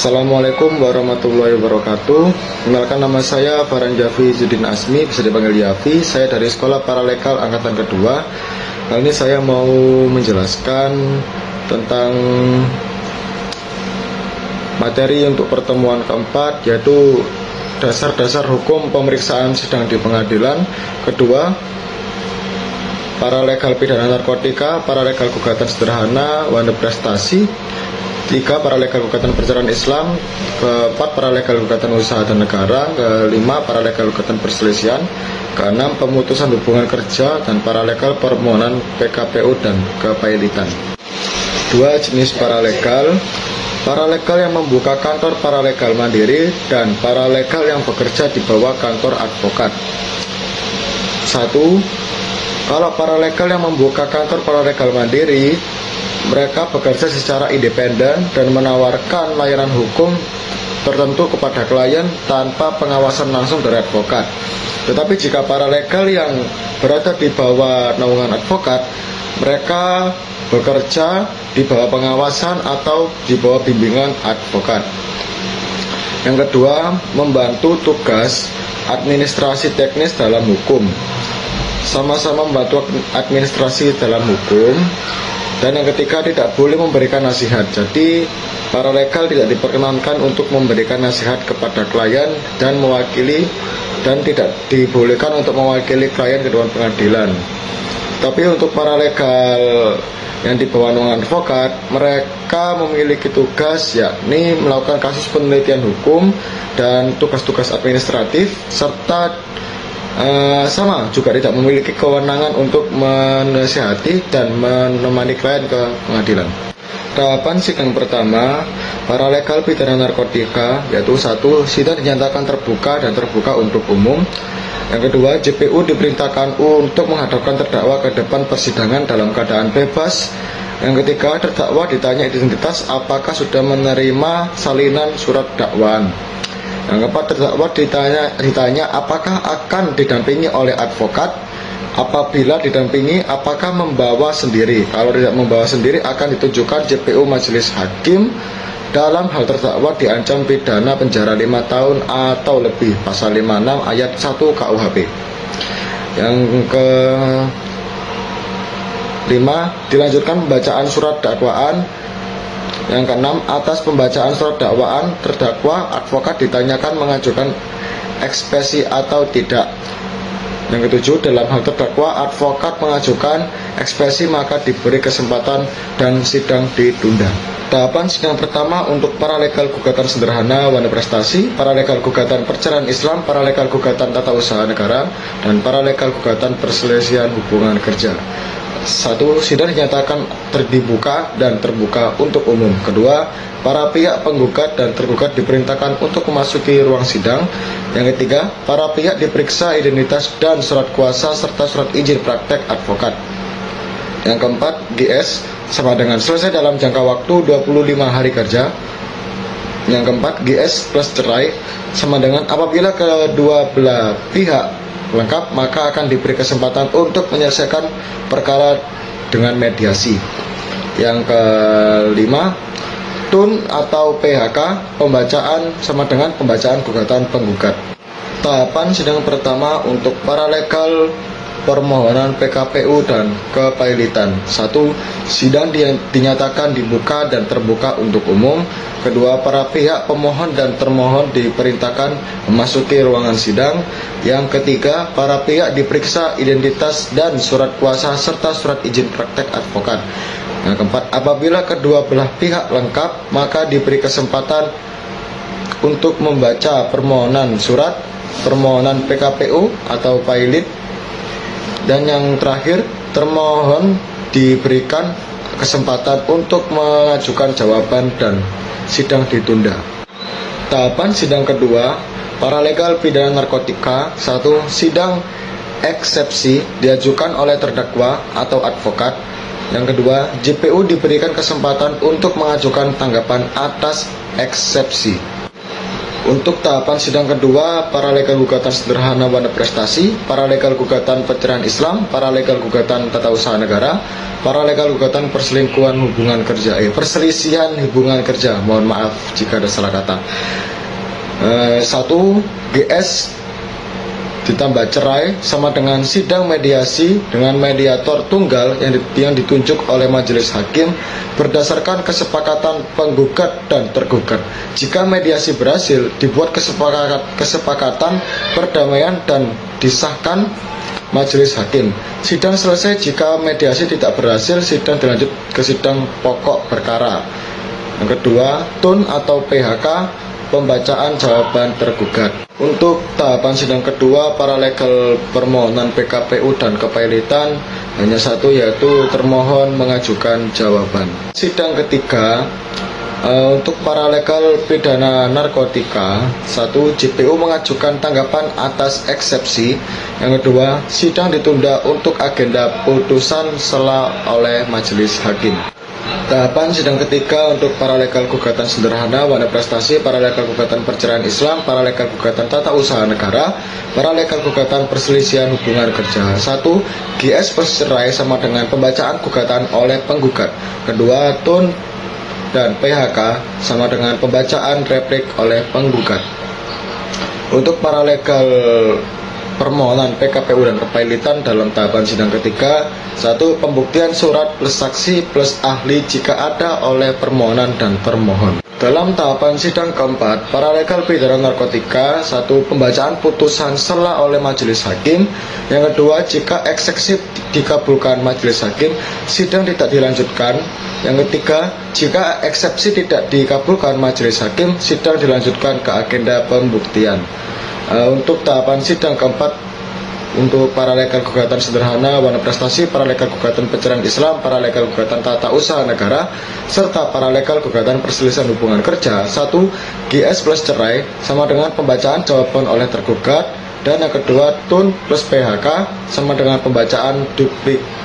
Assalamualaikum warahmatullahi wabarakatuh. Kenalkan, nama saya Farhan Jafi Zudin Asmi, bisa dipanggil Yafi. Saya dari Sekolah Paralekal Angkatan Kedua. Kali ini saya mau menjelaskan tentang materi untuk pertemuan keempat, yaitu dasar-dasar hukum pemeriksaan sidang di pengadilan. Kedua, paralekal pidana narkotika, paralekal gugatan sederhana, wanda prestasi. 3. Paralekal gugatan perceraian Islam. 4. Paralekal gugatan usaha dan negara. 5. Paralekal gugatan perselisihan. 6. Pemutusan hubungan kerja dan paralekal permohonan PKPU dan kepailitan. 2. Jenis paralekal. Paralekal yang membuka kantor paralekal mandiri dan paralekal yang bekerja di bawah kantor advokat. 1. Kalau paralekal yang membuka kantor paralekal mandiri, mereka bekerja secara independen dan menawarkan layanan hukum tertentu kepada klien tanpa pengawasan langsung dari advokat. Tetapi jika paralekal yang berada di bawah naungan advokat, mereka bekerja di bawah pengawasan atau di bawah bimbingan advokat. Yang kedua, membantu tugas administrasi teknis dalam hukum. Sama-sama membantu administrasi dalam hukum. Dan yang ketiga, tidak boleh memberikan nasihat. Jadi paralekal tidak diperkenankan untuk memberikan nasihat kepada klien dan mewakili, dan tidak dibolehkan untuk mewakili klien ke depan pengadilan. Tapi untuk paralekal yang di bawah naungan advokat, mereka memiliki tugas yakni melakukan kasus penelitian hukum dan tugas-tugas administratif, serta sama juga tidak memiliki kewenangan untuk menasihati dan menemani klien ke pengadilan. Tahapan sidang pertama, paralekal pidana narkotika, yaitu 1. Sidang dinyatakan terbuka dan terbuka untuk umum. Yang kedua, JPU diperintahkan untuk menghadapkan terdakwa ke depan persidangan dalam keadaan bebas. Yang ketiga, terdakwa ditanya identitas, apakah sudah menerima salinan surat dakwaan. Yang keempat, terdakwa ditanya apakah akan didampingi oleh advokat. Apabila didampingi, apakah membawa sendiri. Kalau tidak membawa sendiri, akan ditunjukkan JPU majelis hakim. Dalam hal terdakwa diancam pidana penjara 5 tahun atau lebih, pasal 56 ayat 1 KUHP. Yang kelima, dilanjutkan pembacaan surat dakwaan. Yang keenam, atas pembacaan surat dakwaan, terdakwa advokat ditanyakan mengajukan eksepsi atau tidak. Yang ketujuh, dalam hal terdakwa advokat mengajukan eksepsi, maka diberi kesempatan dan sidang ditunda. Tahapan sidang pertama untuk paralekal gugatan sederhana wanda prestasi, paralekal gugatan perceraian Islam, paralekal gugatan tata usaha negara, dan paralekal gugatan perselisihan hubungan kerja. 1. Sidang dinyatakan terbuka dan terbuka untuk umum. Kedua, para pihak penggugat dan tergugat diperintahkan untuk memasuki ruang sidang. Yang ketiga, para pihak diperiksa identitas dan surat kuasa serta surat izin praktek advokat. Yang keempat, GS sama dengan selesai dalam jangka waktu 25 hari kerja. Yang keempat, GS plus cerai sama dengan apabila kedua belah pihak lengkap, maka akan diberi kesempatan untuk menyelesaikan perkara dengan mediasi. Yang kelima, TUN atau PHK, pembacaan sama dengan pembacaan gugatan penggugat. Tahapan sidang pertama untuk paralekal permohonan PKPU dan kepailitan. 1. Sidang dinyatakan dibuka dan terbuka untuk umum. Kedua, para pihak pemohon dan termohon diperintahkan memasuki ruangan sidang. Yang ketiga, para pihak diperiksa identitas dan surat kuasa serta surat izin praktek advokat. Yang keempat, apabila kedua belah pihak lengkap, maka diberi kesempatan untuk membaca permohonan surat, permohonan PKPU atau pailit. Dan yang terakhir, termohon diberikan kesempatan untuk mengajukan jawaban dan sidang ditunda. Tahapan sidang kedua, paralekal pidana narkotika. 1. Sidang eksepsi diajukan oleh terdakwa atau advokat. Yang kedua, JPU diberikan kesempatan untuk mengajukan tanggapan atas eksepsi. Untuk tahapan sidang kedua, paralegal gugatan sederhana wana prestasi, paralegal gugatan perceraian Islam, paralegal gugatan tata usaha negara, paralegal gugatan perselingkuhan hubungan kerja, perselisihan hubungan kerja. Mohon maaf jika ada salah kata. 1. GS ditambah cerai sama dengan sidang mediasi dengan mediator tunggal yang ditunjuk oleh majelis hakim berdasarkan kesepakatan penggugat dan tergugat. Jika mediasi berhasil, dibuat kesepakatan perdamaian dan disahkan majelis hakim. Sidang selesai jika mediasi tidak berhasil, sidang dilanjut ke sidang pokok perkara. Yang kedua, TUN atau PHK, pembacaan jawaban tergugat. Untuk tahapan sidang kedua, paralegal permohonan PKPU dan kepailitan hanya satu, yaitu termohon mengajukan jawaban. Sidang ketiga, untuk paralegal pidana narkotika, 1. JPU mengajukan tanggapan atas eksepsi. Yang kedua, sidang ditunda untuk agenda putusan sela oleh majelis hakim. Tahapan sidang ketiga untuk paralegal gugatan sederhana wana prestasi, paralegal gugatan perceraian Islam, paralegal gugatan tata usaha negara, paralegal gugatan perselisihan hubungan kerja. 1. GS bercerai sama dengan pembacaan gugatan oleh penggugat. Kedua, TUN dan PHK sama dengan pembacaan replik oleh penggugat. Untuk paralegal permohonan PKPU dan kepailitan dalam tahapan sidang ketiga, 1. Pembuktian surat plus saksi plus ahli jika ada oleh permohonan dan termohon. Dalam tahapan sidang keempat, paralegal pidana narkotika, 1. Pembacaan putusan sela oleh majelis hakim. Yang kedua, jika eksepsi dikabulkan majelis hakim, sidang tidak dilanjutkan. Yang ketiga, jika eksepsi tidak dikabulkan majelis hakim, sidang dilanjutkan ke agenda pembuktian. Untuk tahapan sidang keempat, untuk paralegal gugatan sederhana wana prestasi, paralegal gugatan perceraian Islam, paralegal gugatan tata usaha negara, serta paralegal gugatan perselisihan hubungan kerja, 1. GS plus cerai sama dengan pembacaan jawaban oleh tergugat. Dan yang kedua, TUN plus PHK sama dengan pembacaan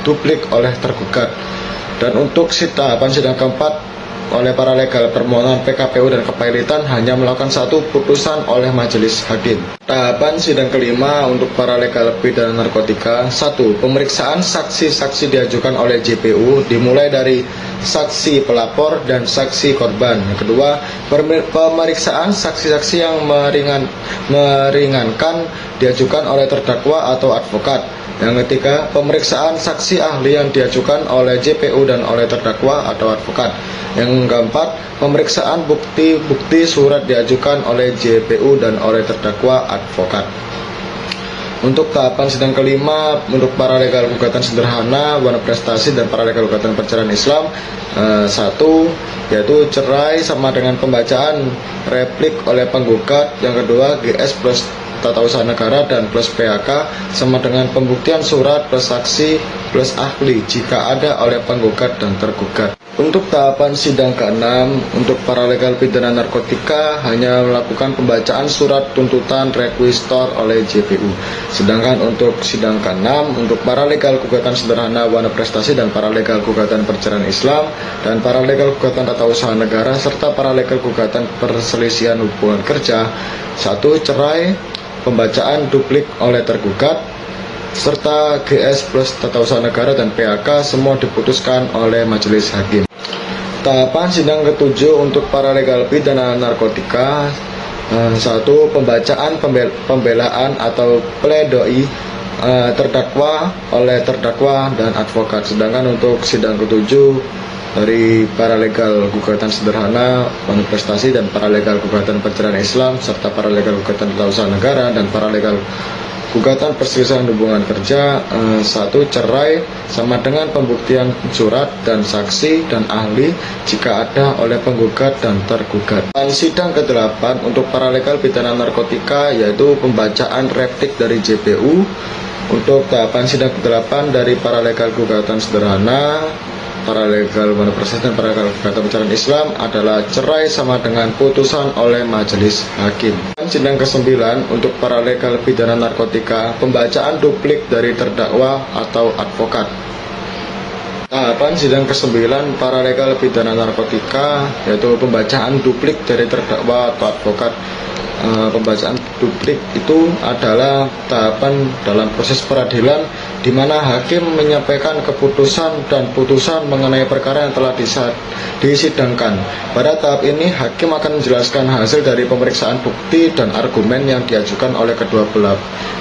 duplik oleh tergugat. Dan untuk tahapan sidang keempat, oleh paralegal permohonan PKPU dan kepailitan hanya melakukan satu putusan oleh majelis hakim. Tahapan sidang kelima untuk paralegal pidana narkotika, 1. Pemeriksaan saksi-saksi diajukan oleh JPU dimulai dari saksi pelapor dan saksi korban. Yang kedua, pemeriksaan saksi-saksi yang meringankan diajukan oleh terdakwa atau advokat. Yang ketiga, pemeriksaan saksi ahli yang diajukan oleh JPU dan oleh terdakwa atau advokat. Yang keempat, pemeriksaan bukti-bukti surat diajukan oleh JPU dan oleh terdakwa advokat. Untuk tahapan sidang kelima, untuk paralegal gugatan sederhana wana prestasi dan paralegal gugatan perceraian Islam, 1. Yaitu cerai sama dengan pembacaan replik oleh penggugat. Yang kedua, GS plus tata usaha negara dan plus PHK sama dengan pembuktian surat plus saksi plus ahli jika ada oleh penggugat dan tergugat. Untuk tahapan sidang ke-6, untuk paralegal pidana narkotika hanya melakukan pembacaan surat tuntutan rekuisitor oleh JPU. Sedangkan untuk sidang ke-6, untuk paralegal gugatan sederhana wana prestasi dan paralegal gugatan perceraian Islam dan paralegal gugatan tata usaha negara serta paralegal gugatan perselisihan hubungan kerja, 1. Cerai, pembacaan duplik oleh tergugat, serta GS plus tata usaha negara dan PHK semua diputuskan oleh majelis hakim. Tahapan sidang ke-7 untuk paralegal pidana narkotika, 1. Pembacaan pembelaan atau pledoi terdakwa oleh terdakwa dan advokat. Sedangkan untuk sidang ke-7 dari paralegal gugatan sederhana wana prestasi dan paralegal gugatan perceraian Islam serta paralegal gugatan tata usaha negara dan paralegal gugatan perselisihan hubungan kerja, 1. Cerai sama dengan pembuktian surat dan saksi dan ahli jika ada oleh penggugat dan tergugat. Dan sidang ke-8 untuk paralegal pidana narkotika yaitu pembacaan replik dari JPU. Untuk tahapan sidang ke-8 dari paralegal gugatan sederhana, paralegal wana prestasi dan paralegal gugatan perceraian Islam adalah cerai sama dengan putusan oleh majelis hakim. Sidang ke-9 untuk paralegal pidana narkotika, pembacaan duplik dari terdakwa atau advokat. Tahapan sidang ke-9 paralegal pidana narkotika, yaitu pembacaan duplik dari terdakwa atau advokat. Pembacaan duplik itu adalah tahapan dalam proses peradilan di mana hakim menyampaikan keputusan dan putusan mengenai perkara yang telah disidangkan. Pada tahap ini hakim akan menjelaskan hasil dari pemeriksaan bukti dan argumen yang diajukan oleh kedua belah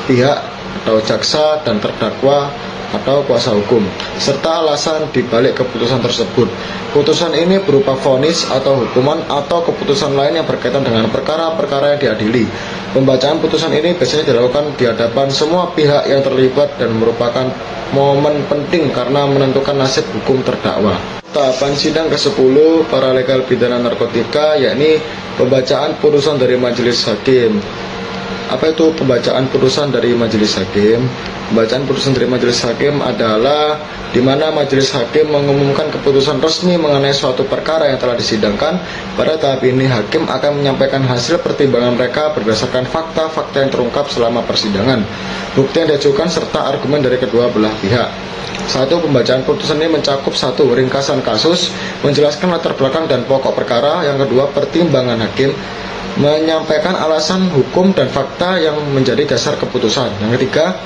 pihak atau jaksa dan terdakwa atau kuasa hukum, serta alasan dibalik keputusan tersebut. Putusan ini berupa vonis atau hukuman atau keputusan lain yang berkaitan dengan perkara-perkara yang diadili. Pembacaan putusan ini biasanya dilakukan di hadapan semua pihak yang terlibat dan merupakan momen penting karena menentukan nasib hukum terdakwa. Tahapan sidang ke-10 paralegal pidana narkotika, yakni pembacaan putusan dari majelis hakim. Apa itu pembacaan putusan dari majelis hakim? Pembacaan putusan dari majelis hakim adalah di mana majelis hakim mengumumkan keputusan resmi mengenai suatu perkara yang telah disidangkan. Pada tahap ini hakim akan menyampaikan hasil pertimbangan mereka berdasarkan fakta-fakta yang terungkap selama persidangan, bukti yang diajukan serta argumen dari kedua belah pihak. Satu, pembacaan putusan ini mencakup satu, ringkasan kasus, menjelaskan latar belakang dan pokok perkara. Yang kedua, pertimbangan hakim, menyampaikan alasan hukum dan fakta yang menjadi dasar keputusan. Yang ketiga,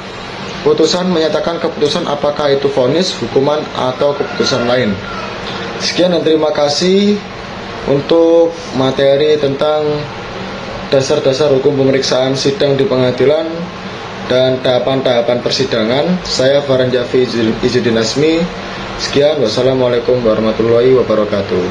putusan menyatakan keputusan apakah itu vonis, hukuman, atau keputusan lain. Sekian dan terima kasih untuk materi tentang dasar-dasar hukum pemeriksaan sidang di pengadilan dan tahapan-tahapan persidangan. Saya Farhan Jafi Izzuddin Asmi. Sekian, wassalamualaikum warahmatullahi wabarakatuh.